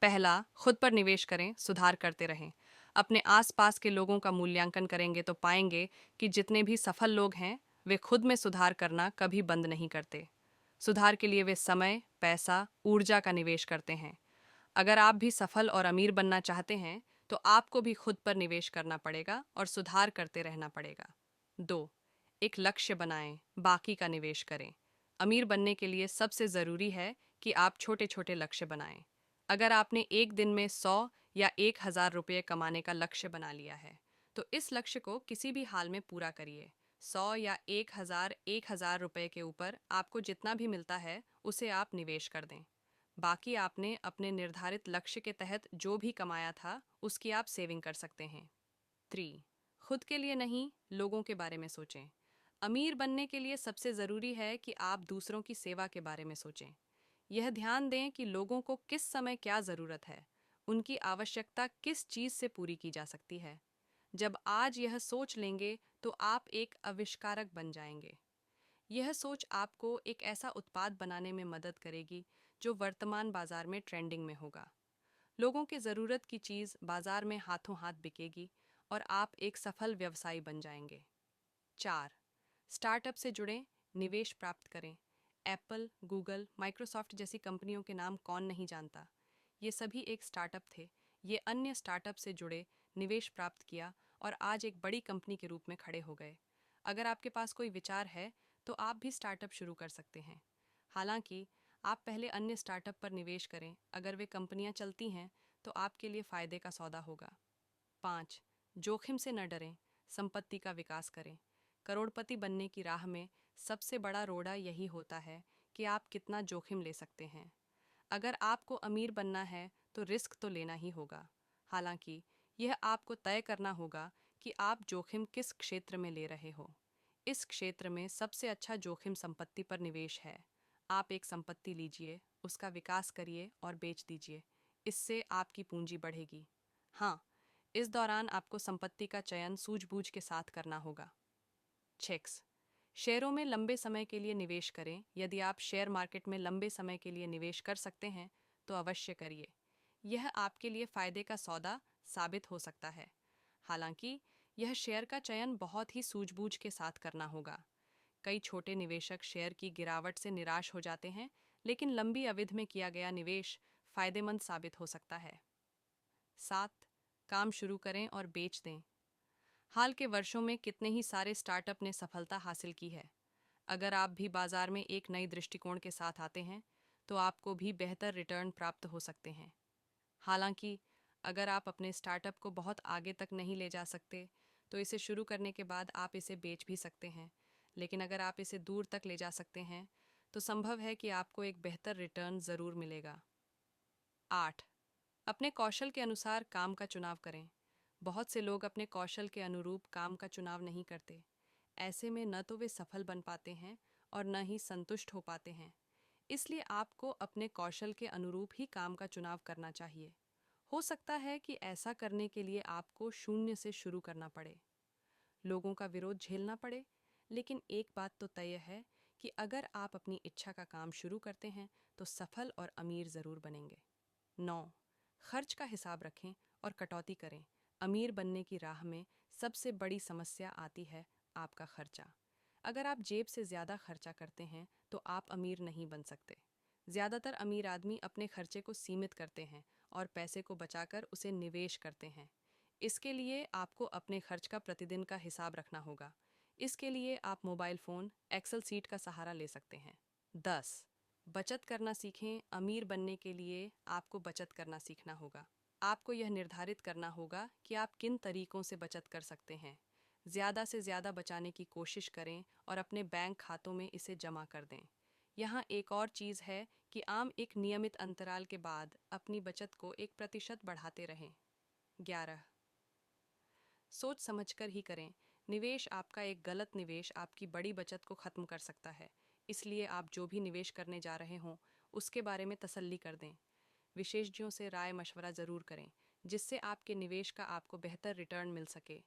पहला, खुद पर निवेश करें, सुधार करते रहें। अपने आसपास के लोगों का मूल्यांकन करेंगे तो पाएंगे कि जितने भी सफल लोग हैं, वे खुद में सुधार करना कभी बंद नहीं करते। सुधार के लिए वे समय, पैसा, ऊर्जा का निवेश करते हैं। अगर आप भी सफल और अमीर बनना चाहते हैं, तो आपको भी खुद पर निवेश करना पड़ेगा और सुधार करते रहना पड़ेगा। 2. एक लक्ष्य बनाएं, बाकी का निवेश करें। अमीर बनने के लिए सबसे ज़रूरी है कि आप छोटे छोटे लक्ष्य बनाएं। अगर आपने एक दिन में 100 या 1000 रुपये कमाने का लक्ष्य बना लिया है, तो इस लक्ष्य को किसी भी हाल में पूरा करिए। 100 या 1000 रुपये के ऊपर आपको जितना भी मिलता है, उसे आप निवेश कर दें। बाकी आपने अपने निर्धारित लक्ष्य के तहत जो भी कमाया था, उसकी आप सेविंग कर सकते हैं। 3. खुद के लिए नहीं, लोगों के बारे में सोचें। अमीर बनने के लिए सबसे ज़रूरी है कि आप दूसरों की सेवा के बारे में सोचें। यह ध्यान दें कि लोगों को किस समय क्या ज़रूरत है, उनकी आवश्यकता किस चीज़ से पूरी की जा सकती है। जब आज यह सोच लेंगे, तो आप एक आविष्कारक बन जाएंगे। यह सोच आपको एक ऐसा उत्पाद बनाने में मदद करेगी जो वर्तमान बाजार में ट्रेंडिंग में होगा। लोगों की ज़रूरत की चीज़ बाजार में हाथों हाथ बिकेगी और आप एक सफल व्यवसायी बन जाएंगे। 4. स्टार्टअप से जुड़ें, निवेश प्राप्त करें। एप्पल, गूगल, माइक्रोसॉफ्ट जैसी कंपनियों के नाम कौन नहीं जानता। ये सभी एक स्टार्टअप थे। ये अन्य स्टार्टअप से जुड़े, निवेश प्राप्त किया और आज एक बड़ी कंपनी के रूप में खड़े हो गए। अगर आपके पास कोई विचार है, तो आप भी स्टार्टअप शुरू कर सकते हैं। हालांकि आप पहले अन्य स्टार्टअप पर निवेश करें। अगर वे कंपनियां चलती हैं, तो आपके लिए फ़ायदे का सौदा होगा। 5. जोखिम से न डरें, संपत्ति का विकास करें। करोड़पति बनने की राह में सबसे बड़ा रोड़ा यही होता है कि आप कितना जोखिम ले सकते हैं। अगर आपको अमीर बनना है, तो रिस्क तो लेना ही होगा। हालांकि यह आपको तय करना होगा कि आप जोखिम किस क्षेत्र में ले रहे हो। इस क्षेत्र में सबसे अच्छा जोखिम संपत्ति पर निवेश है। आप एक संपत्ति लीजिए, उसका विकास करिए और बेच दीजिए। इससे आपकी पूंजी बढ़ेगी। हाँ, इस दौरान आपको संपत्ति का चयन सूझबूझ के साथ करना होगा। 6. शेयरों में लंबे समय के लिए निवेश करें। यदि आप शेयर मार्केट में लंबे समय के लिए निवेश कर सकते हैं, तो अवश्य करिए। यह आपके लिए फ़ायदे का सौदा साबित हो सकता है। हालांकि यह शेयर का चयन बहुत ही सूझबूझ के साथ करना होगा। कई छोटे निवेशक शेयर की गिरावट से निराश हो जाते हैं, लेकिन लंबी अवधि में किया गया निवेश फ़ायदेमंद साबित हो सकता है। 7. काम शुरू करें और बेच दें। हाल के वर्षों में कितने ही सारे स्टार्टअप ने सफलता हासिल की है। अगर आप भी बाजार में एक नई दृष्टिकोण के साथ आते हैं, तो आपको भी बेहतर रिटर्न प्राप्त हो सकते हैं। हालांकि अगर आप अपने स्टार्टअप को बहुत आगे तक नहीं ले जा सकते, तो इसे शुरू करने के बाद आप इसे बेच भी सकते हैं। लेकिन अगर आप इसे दूर तक ले जा सकते हैं, तो संभव है कि आपको एक बेहतर रिटर्न ज़रूर मिलेगा। 8. अपने कौशल के अनुसार काम का चुनाव करें। बहुत से लोग अपने कौशल के अनुरूप काम का चुनाव नहीं करते। ऐसे में न तो वे सफल बन पाते हैं और न ही संतुष्ट हो पाते हैं। इसलिए आपको अपने कौशल के अनुरूप ही काम का चुनाव करना चाहिए। हो सकता है कि ऐसा करने के लिए आपको शून्य से शुरू करना पड़े, लोगों का विरोध झेलना पड़े, लेकिन एक बात तो तय है कि अगर आप अपनी इच्छा का काम शुरू करते हैं, तो सफल और अमीर ज़रूर बनेंगे। 9. खर्च का हिसाब रखें और कटौती करें। अमीर बनने की राह में सबसे बड़ी समस्या आती है आपका खर्चा। अगर आप जेब से ज़्यादा खर्चा करते हैं, तो आप अमीर नहीं बन सकते। ज़्यादातर अमीर आदमी अपने खर्चे को सीमित करते हैं और पैसे को बचाकर उसे निवेश करते हैं। इसके लिए आपको अपने खर्च का प्रतिदिन का हिसाब रखना होगा। इसके लिए आप मोबाइल फ़ोन, एक्सेल सीट का सहारा ले सकते हैं। 10. बचत करना सीखें। अमीर बनने के लिए आपको बचत करना सीखना होगा। आपको यह निर्धारित करना होगा कि आप किन तरीकों से बचत कर सकते हैं। ज़्यादा से ज़्यादा बचाने की कोशिश करें और अपने बैंक खातों में इसे जमा कर दें। यहाँ एक और चीज़ है कि आम एक नियमित अंतराल के बाद अपनी बचत को 1% बढ़ाते रहें। 11. सोच समझकर ही करें। निवेश आपका एक गलत निवेश आपकी बड़ी बचत को ख़त्म कर सकता है। इसलिए आप जो भी निवेश करने जा रहे हों, उसके बारे में तसल्ली कर दें। विशेषज्ञों से राय मशवरा ज़रूर करें, जिससे आपके निवेश का आपको बेहतर रिटर्न मिल सके।